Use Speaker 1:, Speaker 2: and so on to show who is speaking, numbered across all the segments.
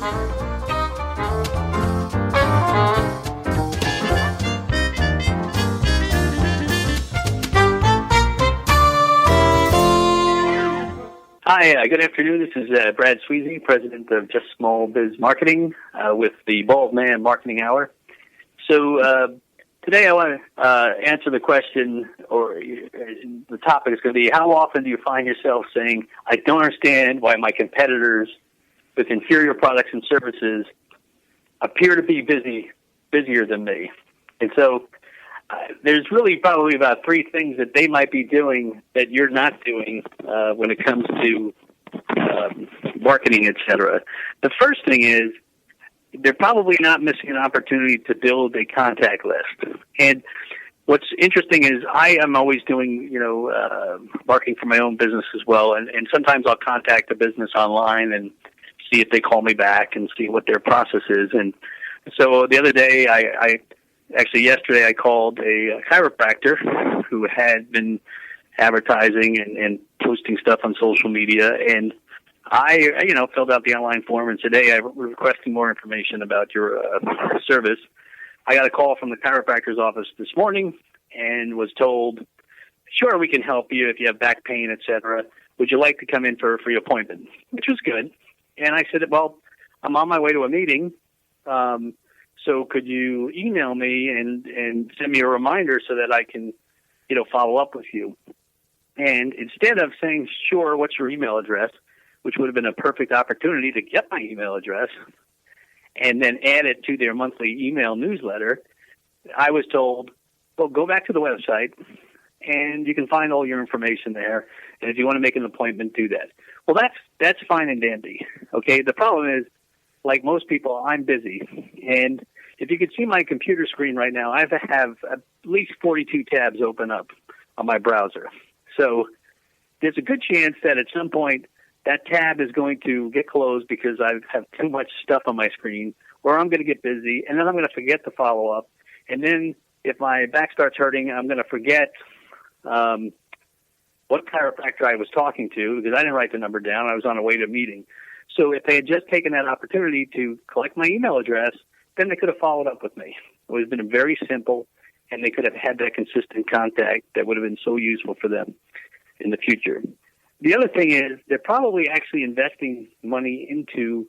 Speaker 1: Hi, good afternoon. This is Brad Sweeney, president of Just Small Biz Marketing with the Bald Man Marketing Hour. So today I want to answer the question, or the topic is going to be, how often do you find yourself saying, I don't understand why my competitors with inferior products and services appear to be busier than me? And so there's really probably about three things that they might be doing that you're not doing when it comes to marketing, et cetera. The first thing is they're probably not missing an opportunity to build a contact list. And what's interesting is I am always doing, marketing for my own business as well. And sometimes I'll contact a business online and see if they call me back and see what their process is. And so the other day, yesterday I called a chiropractor who had been advertising and posting stuff on social media, and I filled out the online form, and today I'm requesting more information about your service. I got a call from the chiropractor's office this morning and was told, sure, we can help you if you have back pain, et cetera. Would you like to come in for a free appointment? Which was good. And I said, well, I'm on my way to a meeting, so could you email me and send me a reminder so that I can, follow up with you? And instead of saying, sure, what's your email address, which would have been a perfect opportunity to get my email address and then add it to their monthly email newsletter, I was told, well, go back to the website and you can find all your information there. And if you want to make an appointment, do that. Well, that's fine and dandy. Okay. The problem is, like most people, I'm busy. And if you could see my computer screen right now, I have at least 42 tabs open up on my browser. So there's a good chance that at some point that tab is going to get closed because I have too much stuff on my screen, or I'm going to get busy, and then I'm going to forget to follow up. And then if my back starts hurting, I'm going to forget what chiropractor I was talking to because I didn't write the number down. I was on the way to a meeting. So if they had just taken that opportunity to collect my email address, then they could have followed up with me. It would have been very simple, and they could have had that consistent contact that would have been so useful for them in the future. The other thing is they're probably actually investing money into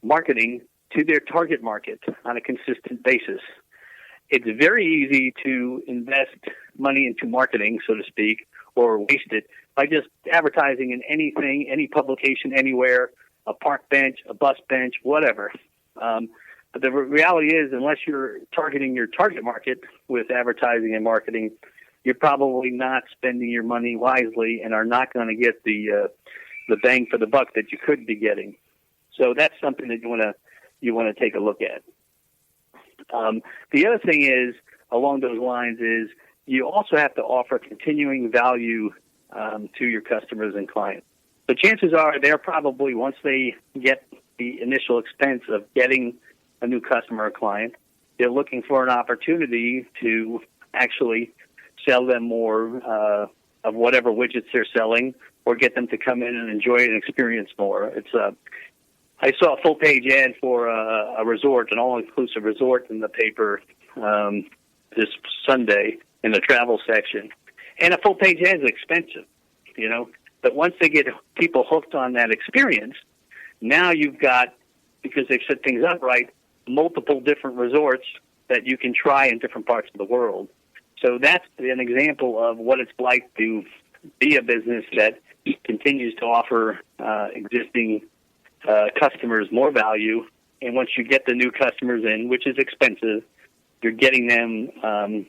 Speaker 1: marketing to their target market on a consistent basis. It's very easy to invest money into marketing, so to speak, or waste it by just advertising in anything, any publication, anywhere, a park bench, a bus bench, whatever. But the reality is, unless you're targeting your target market with advertising and marketing, you're probably not spending your money wisely and are not going to get the bang for the buck that you could be getting. So that's something that you want to take a look at. The other thing is, along those lines, is you also have to offer continuing value to your customers and clients. So chances are they're probably, once they get the initial expense of getting a new customer or client, they're looking for an opportunity to actually sell them more of whatever widgets they're selling, or get them to come in and enjoy and experience more. I saw a full-page ad for a resort, an all-inclusive resort in the paper this Sunday in the travel section. And a full-page ad is expensive, But once they get people hooked on that experience, now you've got, because they've set things up right, multiple different resorts that you can try in different parts of the world. So that's an example of what it's like to be a business that continues to offer existing customers more value. And once you get the new customers in, which is expensive, you're getting them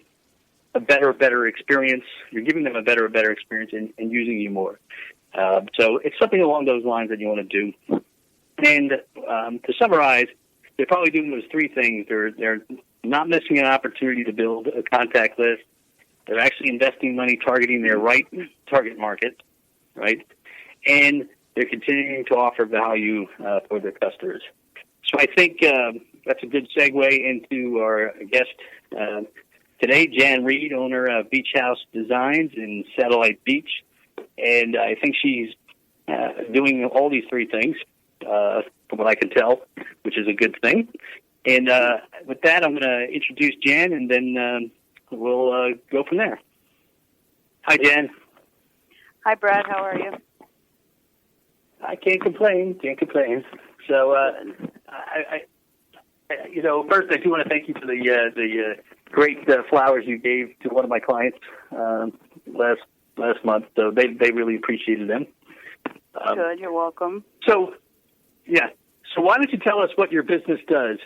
Speaker 1: a better experience. You're giving them a better experience and using you more. So it's something along those lines that you want to do. And to summarize, they're probably doing those three things. They're not missing an opportunity to build a contact list. They're actually investing money targeting their right target market, right? And they're continuing to offer value for their customers. So I think that's a good segue into our guest today, Jan Reed, owner of Beach House Designs in Satellite Beach. And I think she's doing all these three things. from what I can tell, which is a good thing. And with that, I'm going to introduce Jan, and then we'll go from there. Hi, Jan.
Speaker 2: Hi, Brad. How are you?
Speaker 1: I can't complain. So, first I do want to thank you for the great flowers you gave to one of my clients last month. So they really appreciated them.
Speaker 2: Good. You're welcome.
Speaker 1: So, yeah. So why don't you tell us what your business does?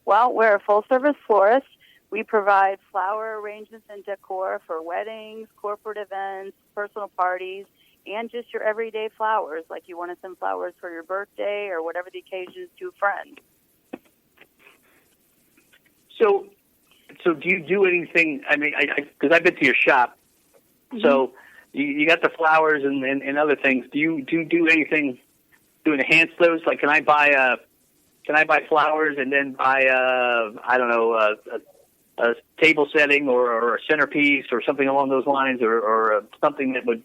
Speaker 2: Well, we're a full-service florist. We provide flower arrangements and decor for weddings, corporate events, personal parties, and just your everyday flowers, like you want to send flowers for your birthday or whatever the occasion is to a friend. So do you do anything? I mean, because I've been to your shop, so you got the flowers and other things. Do you do anything to enhance those? Like, can I buy flowers and then buy a table setting or a centerpiece or something along those lines, or something that would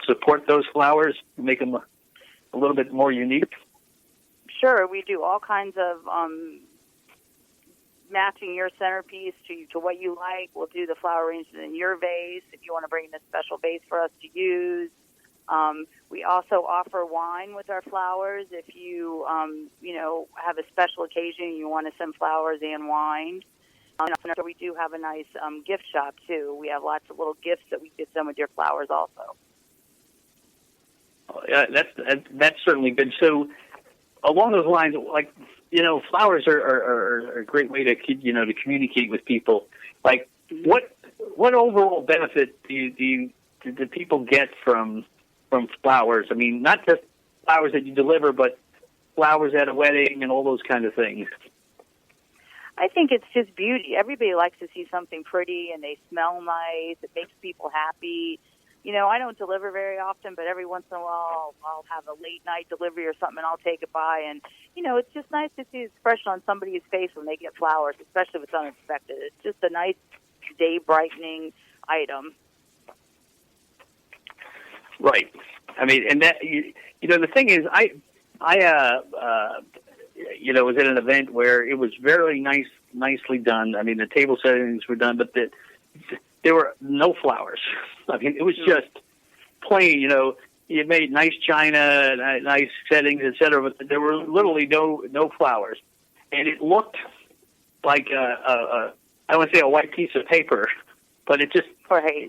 Speaker 2: support those flowers, make them a little bit more unique? Sure, we do all kinds of matching your centerpiece to what you like. We'll do the flower arrangement in your vase if you want to bring in a special vase for us to use. We also offer wine with our flowers if you have a special occasion and you want to send flowers and wine. So we do have a nice gift shop too. We have lots of little gifts that we could send with your flowers also.
Speaker 1: Oh, yeah, that's certainly good. So along those lines, like, flowers are a great way to to communicate with people. Like, what overall benefit do people get from flowers? I mean, not just flowers that you deliver, but flowers at a wedding and all those kind of things.
Speaker 2: I think it's just beauty. Everybody likes to see something pretty, and they smell nice. It makes people happy. I don't deliver very often, but every once in a while I'll have a late night delivery or something, and I'll take it by. And, it's just nice to see the expression on somebody's face when they get flowers, especially if it's unexpected. It's just a nice day-brightening item. Right.
Speaker 1: I mean, and that, the thing is, I was at an event where it was very nicely done. I mean, the table settings were done, but there were no flowers. I mean, it was just plain, you made nice china, nice settings, etc., but there were literally no flowers. And it looked like I don't want to say a white piece of paper, but it just,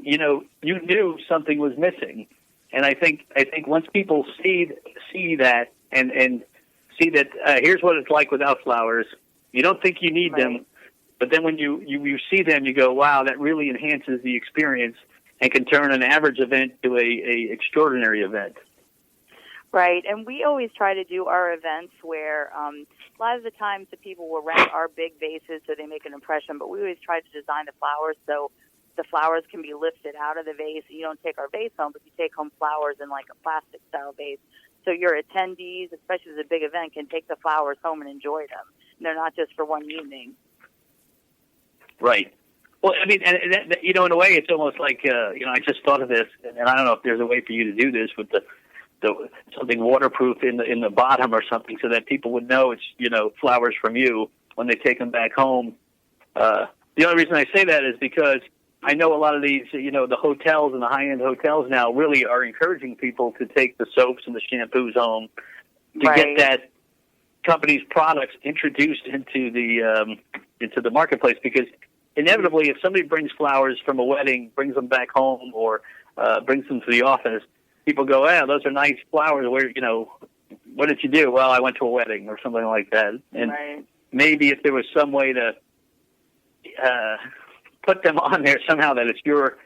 Speaker 1: you knew something was missing. And I think once people see that and see that here's what it's like without flowers, you don't think you need them, but then when you see them, you go, wow, that really enhances the experience and can turn an average event to a extraordinary event.
Speaker 2: Right, and we always try to do our events where a lot of the times the people will rent our big vases so they make an impression, but we always try to design the flowers so the flowers can be lifted out of the vase. You don't take our vase home, but you take home flowers in like a plastic-style vase. So your attendees, especially at a big event, can take the flowers home and enjoy them. And they're not just for one evening. Right.
Speaker 1: Well, I mean, and in a way, it's almost like, I just thought of this, and I don't know if there's a way for you to do this with the something waterproof in the bottom or something, so that people would know it's flowers from you when they take them back home. The only reason I say that is because I know a lot of these, the hotels and the high-end hotels now really are encouraging people to take the soaps and the shampoos home to get that company's products introduced into the marketplace, because inevitably, if somebody brings flowers from a wedding, brings them back home, or brings them to the office, people go, those are nice flowers. Where, what did you do? Well, I went to a wedding or something like that. And maybe if there was some way to put them on there somehow that it's your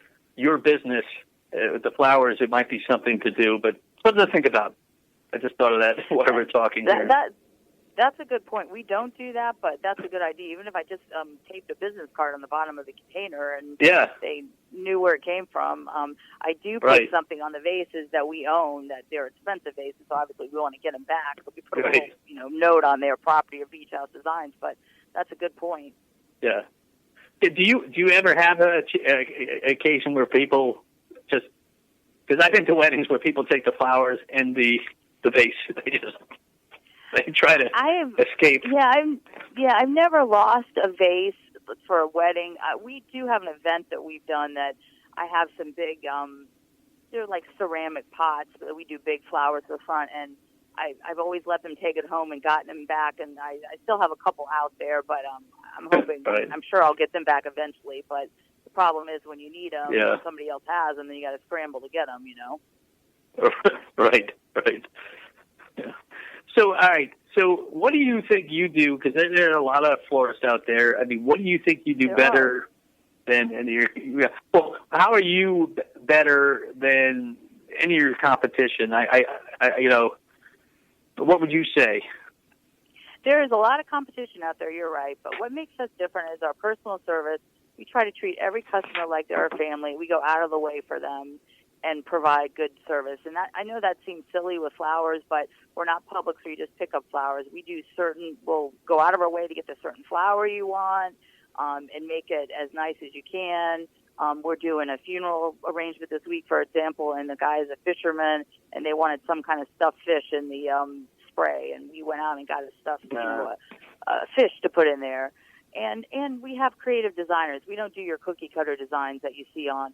Speaker 1: business with the flowers, it might be something to do. But something to think about. I just thought of that while we were talking here.
Speaker 2: That's a good point. We don't do that, but that's a good idea. Even if I just taped a business card on the bottom of the container and they knew where it came from, I do put something on the vases that we own, that they're expensive vases, so obviously we want to get them back. So we put a little, note on their property or Beach House Designs, but that's a good point.
Speaker 1: Yeah. Do you ever have a occasion where people just, because I've been to weddings where people take the flowers and the the vase. They try to escape.
Speaker 2: I've never lost a vase for a wedding. We do have an event that we've done that I have some big, they're like ceramic pots that we do big flowers at the front, and I've always let them take it home and gotten them back, and I still have a couple out there, but I'm hoping,
Speaker 1: Right.
Speaker 2: I'm sure I'll get them back eventually, but the problem is when you need them, and somebody else has them, then you got to scramble to get them,
Speaker 1: Right. Yeah. So, all right. So, what do you think you do? Because there are a lot of florists out there. I mean, what do you think you do better than any of your? Well, how are you better than any of your competition? I what would you say?
Speaker 2: There is a lot of competition out there. You're right, but what makes us different is our personal service. We try to treat every customer like they're our family. We go out of the way for them and provide good service. And I know that seems silly with flowers, but we're not public, so you just pick up flowers. We'll go out of our way to get the certain flower you want and make it as nice as you can. We're doing a funeral arrangement this week, for example, and the guy is a fisherman, and they wanted some kind of stuffed fish in the spray, and we went out and got a stuffed fish to put in there. And we have creative designers. We don't do your cookie cutter designs that you see on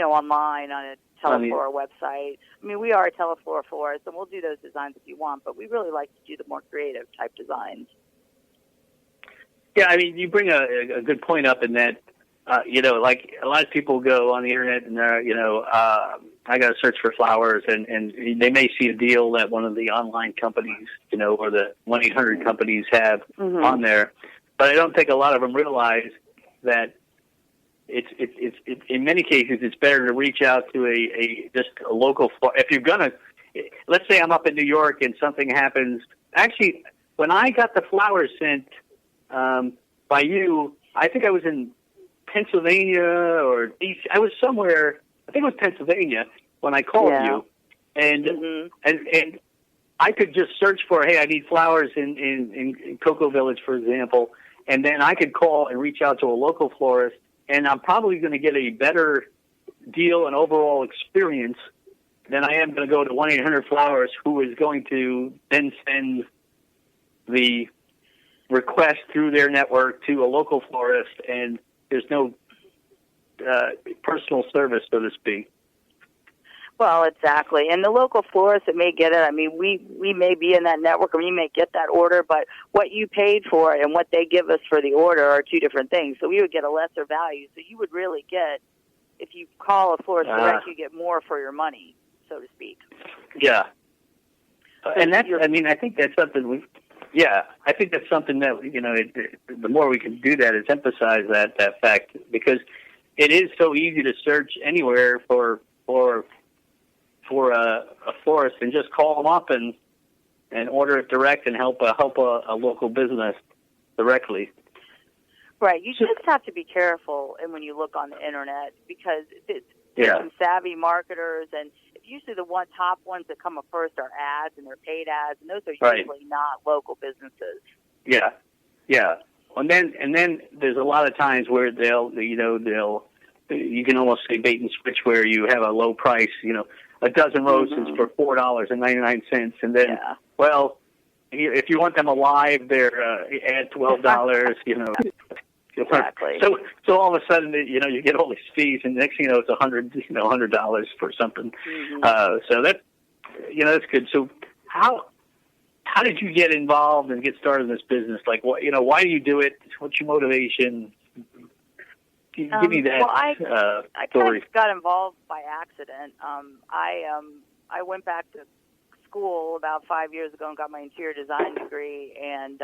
Speaker 2: online on a Teleflora website. I mean, we are a Teleflora florist, and we'll do those designs if you want, but we really like to do the more creative type designs.
Speaker 1: Yeah, I mean, you bring a good point up in that, like a lot of people go on the internet and I got to search for flowers, and they may see a deal that one of the online companies, or the 1-800 companies have on there, but I don't think a lot of them realize that it's in many cases it's better to reach out to just a local. If you're gonna, let's say I'm up in New York and something happens. Actually, when I got the flowers sent by you, I think I was in Pennsylvania or DC. I was somewhere. I think it was Pennsylvania when I called you, and I could just search for, hey, I need flowers in Cocoa Village, for example, and then I could call and reach out to a local florist. And I'm probably going to get a better deal and overall experience than I am going to go to 1-800 Flowers, who is going to then send the request through their network to a local florist, and there's no personal service, so to speak.
Speaker 2: Well, exactly. And the local florist that may get it, I mean, we may be in that network and we may get that order, but what you paid for it and what they give us for the order are two different things. So we would get a lesser value. So you would really get, if you call a florist direct, you get more for your money, so to speak.
Speaker 1: Yeah. And that's, I mean, I think that's something I think that's something that, the more we can do that is emphasize that fact, because it is so easy to search anywhere for a florist and just call them up and order it direct and help a local business directly.
Speaker 2: Right. You just have to be careful when you look on the internet, because there's some savvy marketers, and usually the top ones that come up first are ads, and they're paid ads, and those are usually not local businesses. Yeah.
Speaker 1: Yeah. And then there's a lot of times where they'll you can almost say bait and switch, where you have a low price, a dozen roses for $4.99, and then, well, if you want them alive, they're add $12.
Speaker 2: Exactly.
Speaker 1: So all of a sudden, you get all these fees, and next thing you know, it's $100 for something. So that's good. So how did you get involved and get started in this business? Like, what, why do you do it? What's your motivation? Give me that
Speaker 2: I
Speaker 1: story.
Speaker 2: kind of got involved by accident. I went back to school about 5 years ago and got my interior design degree, and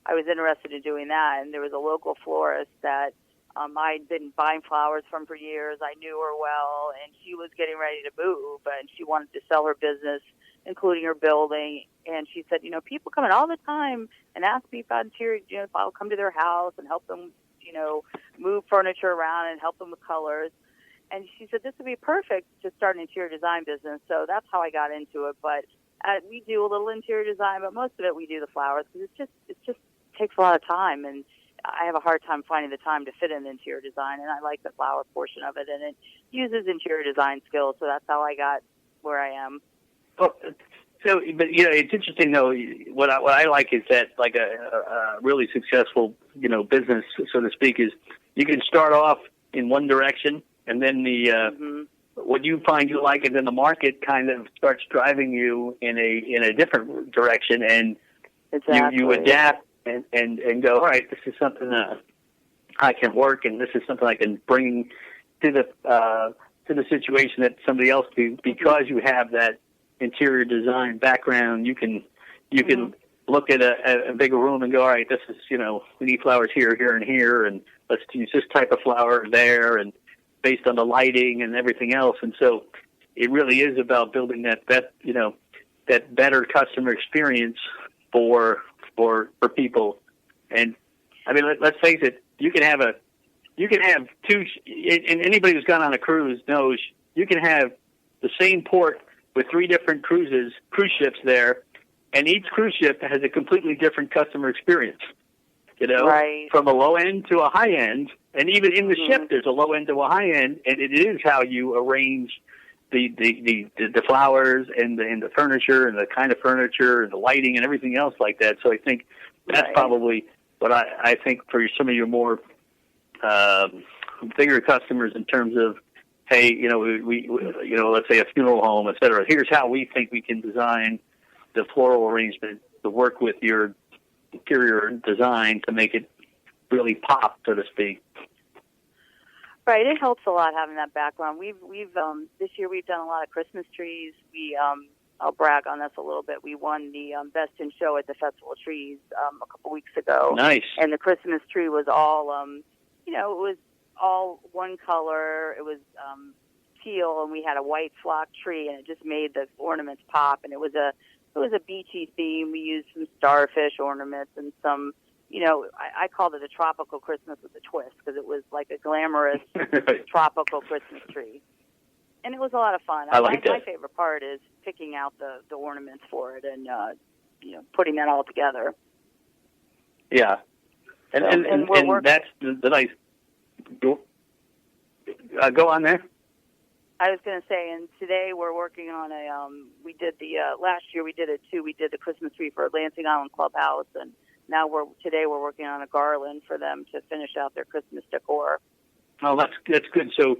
Speaker 2: I was interested in doing that. And there was a local florist that I'd been buying flowers from for years. I knew her well, and she was getting ready to move, and she wanted to sell her business, including her building. And she said, people come in all the time and ask me about interior, if I'll come to their house and help them, move furniture around and help them with colors. And she said, this would be perfect to start an interior design business. So that's how I got into it. But we do a little interior design, but most of it we do the flowers, because it just takes a lot of time. And I have a hard time finding the time to fit in interior design. And I like the flower portion of it. And it uses interior design skills. So that's how I got where I am.
Speaker 1: Well, so, but it's interesting though. What I like is that like a really successful business, so to speak, is you can start off in one direction, and then what you find you like, and then the market kind of starts driving you in a different direction, and you adapt and go, all right, this is something that I can work, and this is something I can bring to the situation that somebody else do, because you have that interior design background. You can look at a bigger room and go, all right, this is we need flowers here, here, and here, and let's use this type of flower there, and based on the lighting and everything else. And so it really is about building that better customer experience for people. And I mean, let's face it, you can have two, and anybody who's gone on a cruise knows you can have the same port with 3 different cruise ships there, and each cruise ship has a completely different customer experience.
Speaker 2: Right.
Speaker 1: From a low end to a high end, and even in the ship, there's a low end to a high end, and it is how you arrange the flowers and the furniture and the kind of furniture and the lighting and everything else like that. So I think that's probably what I think for some of your more bigger customers in terms of, hey, we let's say a funeral home, et cetera. Here's how we think we can design the floral arrangement to work with your interior design to make it really pop, so to speak.
Speaker 2: Right, it helps a lot having that background. We've this year we've done a lot of Christmas trees. I'll brag on this a little bit. We won the Best in Show at the Festival of Trees a couple weeks ago.
Speaker 1: Nice.
Speaker 2: And the Christmas tree was all it was all one color. It was teal, and we had a white flock tree, and it just made the ornaments pop. And it was a beachy theme. We used some starfish ornaments and some, I called it a tropical Christmas with a twist, because it was like a glamorous tropical Christmas tree. And it was a lot of fun.
Speaker 1: I like that.
Speaker 2: My favorite part is picking out the ornaments for it and, putting that all together.
Speaker 1: Yeah. And that's the nice... Go on there.
Speaker 2: I was going to say, and today we're working on we did last year we did it too. We did the Christmas tree for Lansing Island Clubhouse, and now today we're working on a garland for them to finish out their Christmas decor.
Speaker 1: Oh, that's good. So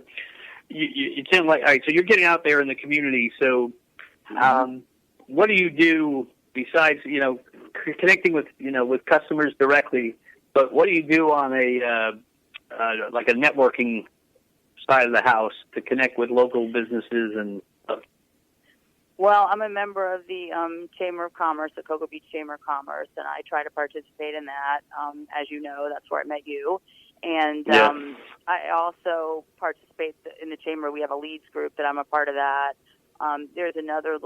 Speaker 1: it sounds like, all right, so you're getting out there in the community. So what do you do besides, connecting with customers directly, but what do you do on like a networking side of the house to connect with local businesses and stuff?
Speaker 2: Well, I'm a member of the Chamber of Commerce, the Cocoa Beach Chamber of Commerce, and I try to participate in that. As you know, that's where I met you. And I also participate in the Chamber. We have a leads group that I'm a part of that. There's another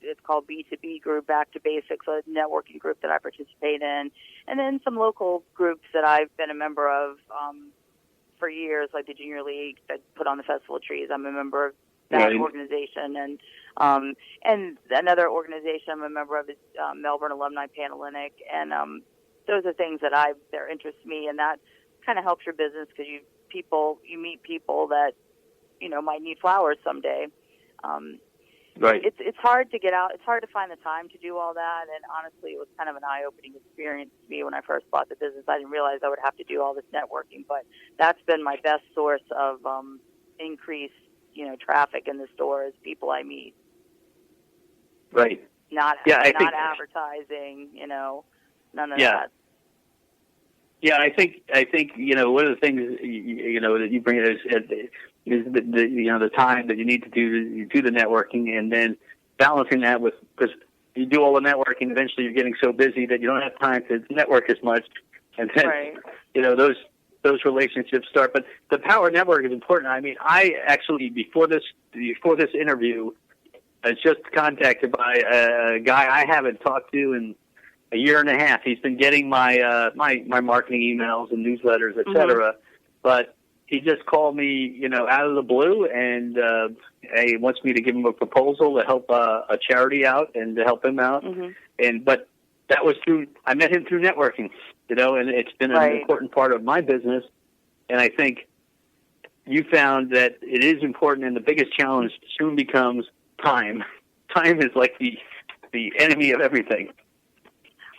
Speaker 2: it's called B2B group, Back to Basics, a networking group that I participate in. And then some local groups that I've been a member of for years, like the Junior League that put on the Festival of Trees. I'm a member of that organization. And another organization I'm a member of is Melbourne Alumni Panhellenic. And those are things that interest me, and that kind of helps your business, because you meet people that, might need flowers someday.
Speaker 1: Right.
Speaker 2: It's hard to get out. It's hard to find the time to do all that. And honestly, it was kind of an eye-opening experience to me when I first bought the business. I didn't realize I would have to do all this networking, but that's been my best source of increased, traffic in the store, is people I meet.
Speaker 1: Right.
Speaker 2: Not advertising, none of that.
Speaker 1: Yeah, I think one of the things that you bring is the time that you need to do the networking, and then balancing that with, because you do all the networking, eventually you're getting so busy that you don't have time to network as much, and then those relationships start. But the power network is important. I mean, I actually before this interview, I was just contacted by a guy I haven't talked to in a year and a half. He's been getting my my marketing emails and newsletters, et cetera. But he just called me, out of the blue, and he wants me to give him a proposal to help a charity out and to help him out. But that was I met him through networking, and it's been an important part of my business. And I think you found that it is important, and the biggest challenge soon becomes time time is like the enemy of everything.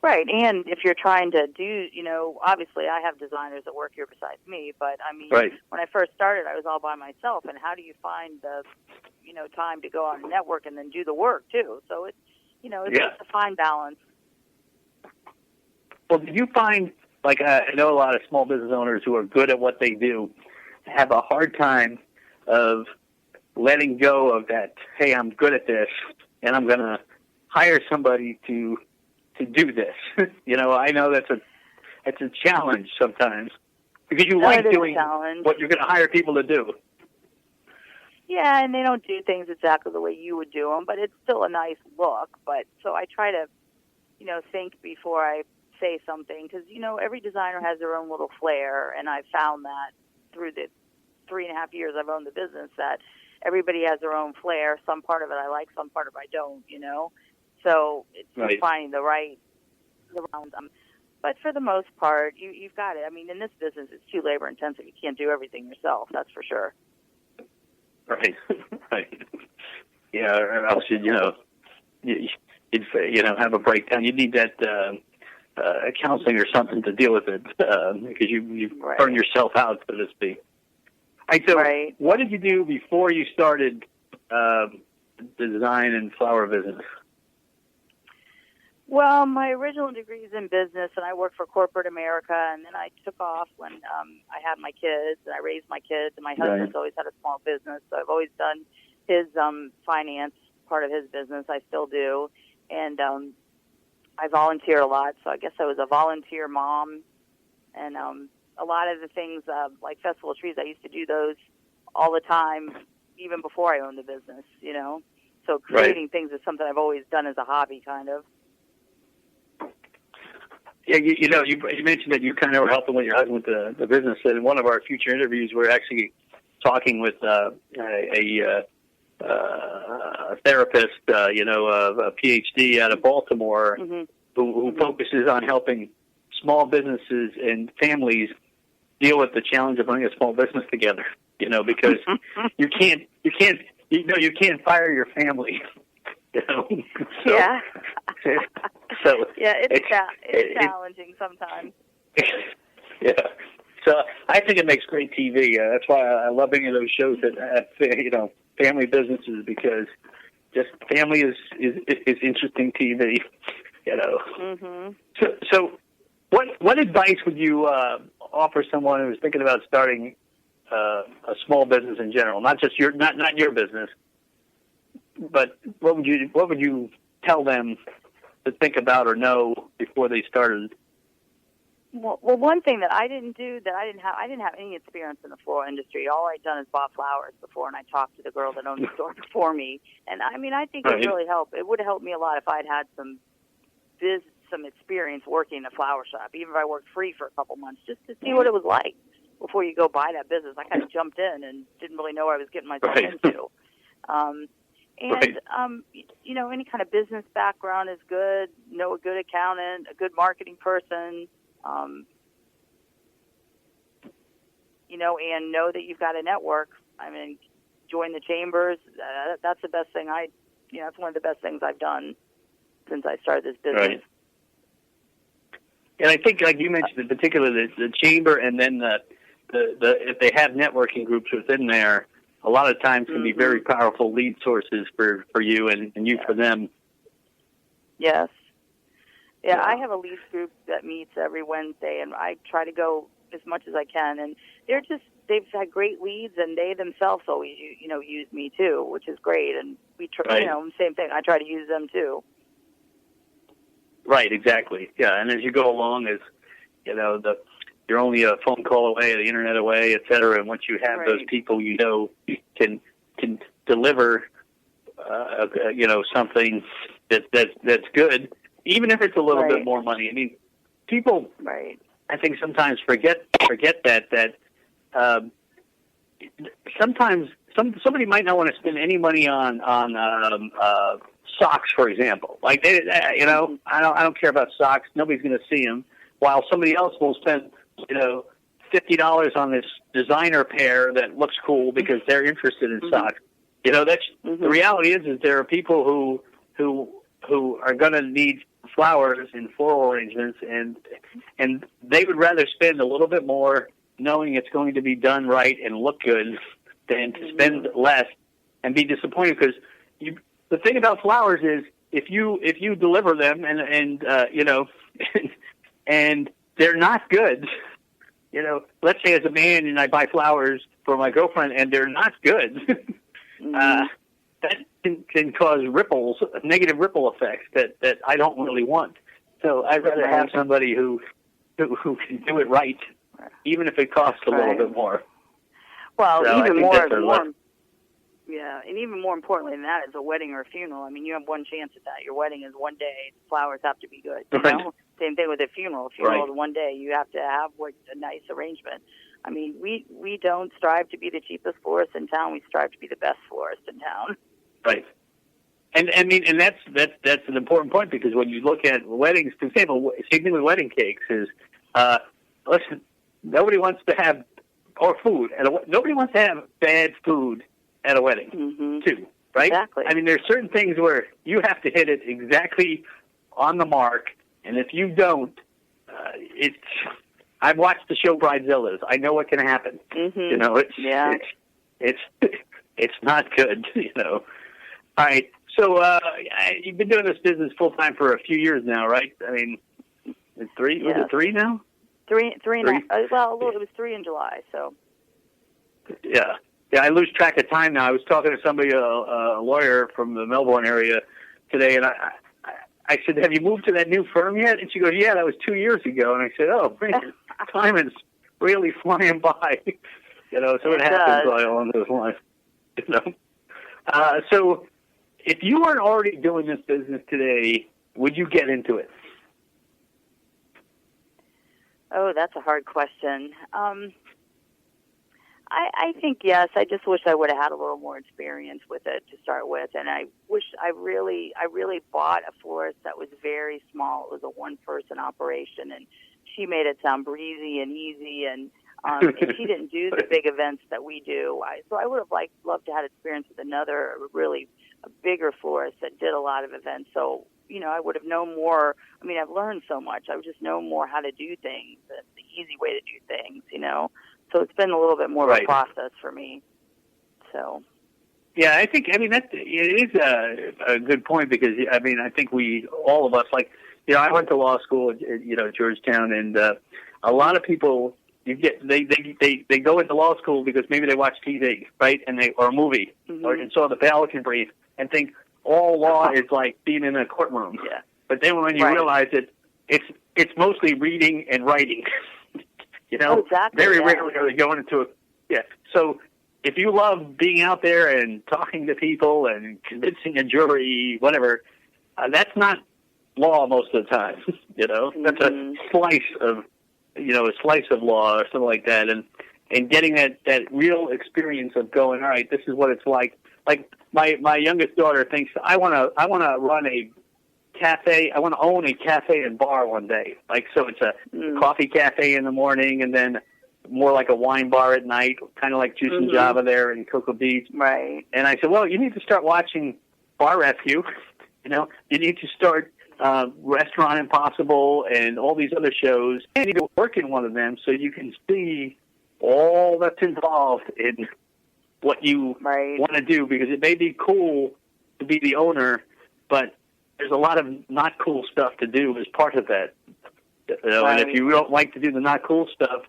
Speaker 2: Right, and if you're trying to do, obviously I have designers that work here besides me, but I mean,
Speaker 1: Right.
Speaker 2: when I first started, I was all by myself, and how do you find the, time to go on a network and then do the work too? So it's, it's a fine balance.
Speaker 1: Well, did you find, like, I know a lot of small business owners who are good at what they do have a hard time of letting go of that, hey, I'm good at this, and I'm going to hire somebody to do this. I know that's a challenge sometimes because you like doing what you're going to hire people to do.
Speaker 2: Yeah, and they don't do things exactly the way you would do them, but it's still a nice look. But so I try to, think before I say something because, every designer has their own little flair, and I've found that through the 3.5 years I've owned the business that everybody has their own flair. Some part of it I like, some part of it I don't, So it's just finding the right. But for the most part, you've got it. I mean, in this business, it's too labor intensive. You can't do everything yourself. That's for sure.
Speaker 1: Right. Yeah, or else you'd have a breakdown. You need that counseling or something to deal with it because you burn yourself out, so to speak. So what did you do before you started the design and flower business?
Speaker 2: Well, my original degree is in business, and I worked for corporate America, and then I took off when I had my kids, and I raised my kids, and my husband's always had a small business, so I've always done his finance part of his business. I still do, and I volunteer a lot, so I guess I was a volunteer mom, and a lot of the things like Festival of Trees, I used to do those all the time, even before I owned the business, So creating things is something I've always done as a hobby, kind of.
Speaker 1: Yeah, you mentioned that you kind of were helping with your husband with the business. And in one of our future interviews, we're actually talking with a therapist, a PhD out of Baltimore, who focuses on helping small businesses and families deal with the challenge of running a small business together. Because you can't fire your family. So
Speaker 2: it's challenging sometimes.
Speaker 1: Yeah, so I think it makes great TV. That's why I love any of those shows that family businesses, because just family is interesting TV. So what advice would you offer someone who's thinking about starting a small business in general, not just not your business? But what would you tell them to think about or know before they started?
Speaker 2: Well, one thing that I didn't do that I didn't have any experience in the floral industry. All I'd done is bought flowers before, and I talked to the girl that owned the store before me. And I mean, I think it really helped. It would have helped me a lot if I'd had some experience working in a flower shop, even if I worked free for a couple months, just to see what it was like before you go buy that business. I kind of jumped in and didn't really know what I was getting myself into. Any kind of business background is good. Know a good accountant, a good marketing person, and know that you've got a network. I mean, join the chambers. That's the best thing that's one of the best things I've done since I started this business.
Speaker 1: Right. And I think, like you mentioned, in particular, the chamber, and then the if they have networking groups within there, a lot of times can be very powerful lead sources for you and you for them.
Speaker 2: Yes. Yeah, I have a leads group that meets every Wednesday, and I try to go as much as I can. And they've had great leads, and they themselves always, use me too, which is great. And we try, same thing. I try to use them too.
Speaker 1: Right, exactly. Yeah, and as you go along, you're only a phone call away, the internet away, et cetera. And once you have those people, can deliver, something that's good, even if it's a little bit more money. I mean, people, I think sometimes forget that sometimes somebody might not want to spend any money on socks, for example. Like I don't care about socks. Nobody's going to see them. While somebody else will spend $50 on this designer pair that looks cool because they're interested in socks. You know, that's the reality is there are people who are going to need flowers in floral arrangements, and they would rather spend a little bit more knowing it's going to be done right and look good than to spend less and be disappointed. Because the thing about flowers is if you deliver them and you know and they're not good, you know, let's say as a man and I buy flowers for my girlfriend and they're not good, that can cause negative ripple effects that I don't really want. So I'd rather have somebody who can do it right, even if it costs a little bit more.
Speaker 2: Well,
Speaker 1: so
Speaker 2: even more. Yeah, and even more importantly than that is a wedding or a funeral. I mean, you have one chance at that. Your wedding is one day. The flowers have to be good. You know? Same thing with a funeral. Funeral is one day. You have to have a nice arrangement. I mean, we don't strive to be the cheapest florist in town. We strive to be the best florist in town.
Speaker 1: Right. And I mean, and that's an important point, because when you look at weddings, for example, same thing with wedding cakes is, listen, nobody wants to have, or food, nobody wants to have bad food at a wedding, too, right?
Speaker 2: Exactly.
Speaker 1: I mean, there's certain things where you have to hit it exactly on the mark, and if you don't, I've watched the show Bridezillas. I know what can happen. You know, it's not good. You know. All right. So you've been doing this business full time for a few years now, right? I mean, three? Yeah. Was it three now?
Speaker 2: Three. Well, it was 3 in July. So.
Speaker 1: Yeah. Yeah, I lose track of time now. I was talking to somebody, a lawyer from the Melbourne area today, and I said, "Have you moved to that new firm yet?" And she goes, "Yeah, that was 2 years ago." And I said, "Oh, man, time is really flying by." You know, so it happens along those lines. You know, so if you weren't already doing this business today, would you get into it?
Speaker 2: Oh, that's a hard question. I think yes. I just wish I would have had a little more experience with it to start with, and I wish I really bought a florist that was very small. It was a one-person operation, and she made it sound breezy and easy, and she didn't do the big events that we do. So I would have loved to have experience with another really bigger florist that did a lot of events. So, you know, I would have known more. I mean, I've learned so much. I would just know more how to do things, the easy way to do things, you know. So it's been a little bit more of a process for me. So.
Speaker 1: Yeah, I mean, it is a good point, because, I mean, I think all of us, like, you know, I went to law school at, you know, Georgetown, and a lot of people, they go into law school because maybe they watch TV, right, or a movie, and saw the Pelican Brief, and think all law is like being in a courtroom. Yeah. But then when you realize that it's mostly reading and writing, you know, very rarely are they going into So if you love being out there and talking to people and convincing a jury, whatever, that's not law most of the time. You know, that's a slice of law or something like that, and getting that real experience of going, all right, this is what it's like. Like my youngest daughter thinks I want to run a cafe. I want to own a cafe and bar one day. Like, so it's a coffee cafe in the morning, and then more like a wine bar at night, kind of like Juice and Java there in Cocoa Beach.
Speaker 2: Right.
Speaker 1: And I said, well, you need to start watching Bar Rescue. You know, you need to start Restaurant Impossible and all these other shows, and you need to work in one of them so you can see all that's involved in what you want to do, because it may be cool to be the owner, but there's a lot of not cool stuff to do as part of that. You know, and if you don't like to do the not cool stuff,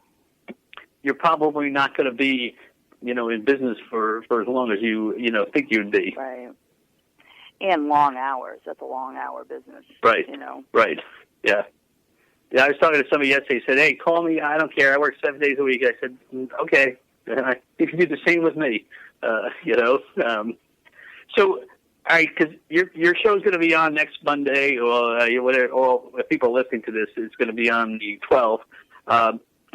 Speaker 1: you're probably not going to be, you know, in business for as long as you think you'd be.
Speaker 2: Right. And long hours. That's a long hour business.
Speaker 1: Right.
Speaker 2: You know.
Speaker 1: Right. Yeah. Yeah, I was talking to somebody yesterday. He said, "Hey, call me. I don't care. I work 7 days a week." I said, "Okay." You can do the same with me. You know. So, all right, because your show's going to be on next Monday, or if people are listening to this, it's going to be on the 12th.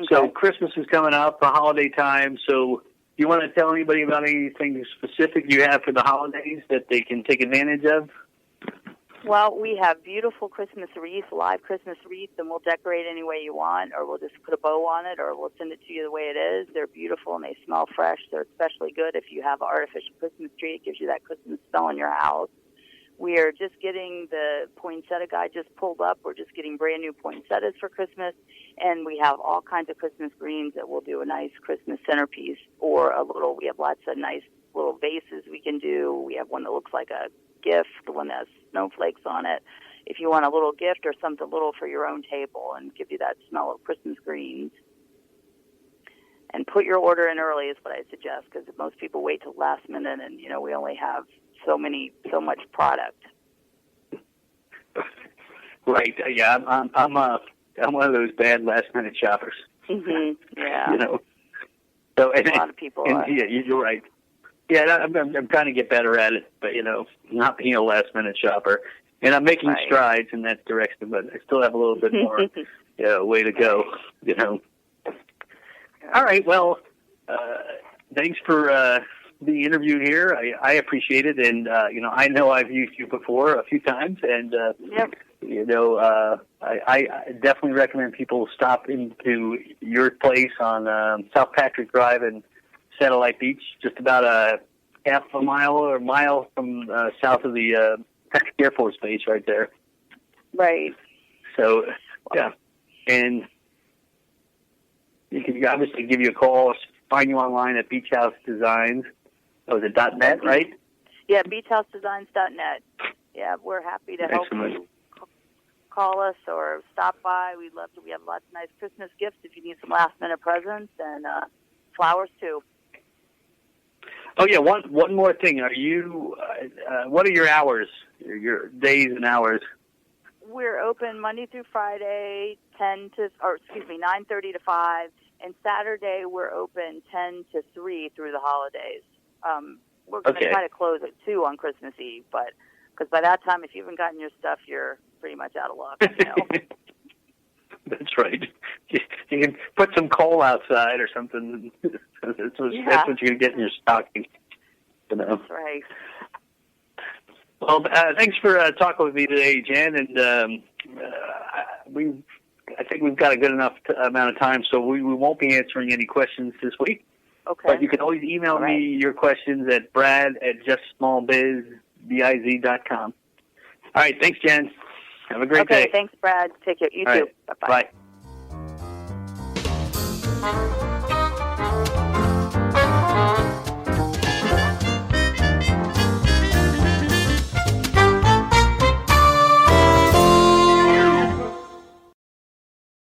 Speaker 1: So Christmas is coming up, the holiday time. So, you want to tell anybody about anything specific you have for the holidays that they can take advantage of?
Speaker 2: Well, we have beautiful Christmas wreaths, live Christmas wreaths, and we'll decorate any way you want, or we'll just put a bow on it, or we'll send it to you the way it is. They're beautiful, and they smell fresh. They're especially good if you have an artificial Christmas tree. It gives you that Christmas smell in your house. We are just getting the poinsettia guy just pulled up. We're just getting brand new poinsettias for Christmas, and we have all kinds of Christmas greens that will do a nice Christmas centerpiece, or we have lots of nice little vases we can do. We have one that looks like a gift, one that has snowflakes on it. If you want a little gift or something little for your own table and give you that smell of Christmas greens. And put your order in early is what I suggest, because most people wait till last minute, and we only have so much product.
Speaker 1: Right. Yeah. I'm one of those bad last minute shoppers.
Speaker 2: Mm-hmm. Yeah.
Speaker 1: So
Speaker 2: a lot of people are.
Speaker 1: Yeah, you're right. Yeah, I'm trying to get better at it, but not being a last minute shopper, and I'm making strides in that direction. But I still have a little bit more, way to go. All right. Well, thanks for being interviewed here. I appreciate it, and I know I've used you before a few times, and
Speaker 2: yep.
Speaker 1: I definitely recommend people stop into your place on South Patrick Drive in Satellite Beach, just about a half a mile or a mile from south of the Patrick Air Force Base, right there.
Speaker 2: Right.
Speaker 1: So, yeah, and you can obviously give you a call, find you online at Beach House Designs. Oh, is it .net, right?
Speaker 2: Yeah, beachhousedesigns.net. Yeah, we're happy to help you. Call us or stop by. We have lots of nice Christmas gifts if you need some last-minute presents, and flowers too.
Speaker 1: Oh yeah, one more thing. Are you? What are your hours? Your days and hours?
Speaker 2: We're open Monday through Friday, 9:30 to 5, and Saturday we're open 10 to 3 through the holidays. We're going to try to close at 2 on Christmas Eve, but because by that time, if you haven't gotten your stuff, you're pretty much out of luck.
Speaker 1: That's right. You can put some coal outside or something. That's what you can get in your stocking.
Speaker 2: That's right.
Speaker 1: Well, thanks for talking with me today, Jen. And I think we've got a good enough amount of time, so we won't be answering any questions this week.
Speaker 2: Okay.
Speaker 1: But you can always email me your questions at brad@justsmallbiz.com. All right. Thanks, Jen. Have a great day.
Speaker 2: Okay. Thanks, Brad. Take care. You too.
Speaker 1: Right.
Speaker 2: Bye-bye.
Speaker 1: Bye.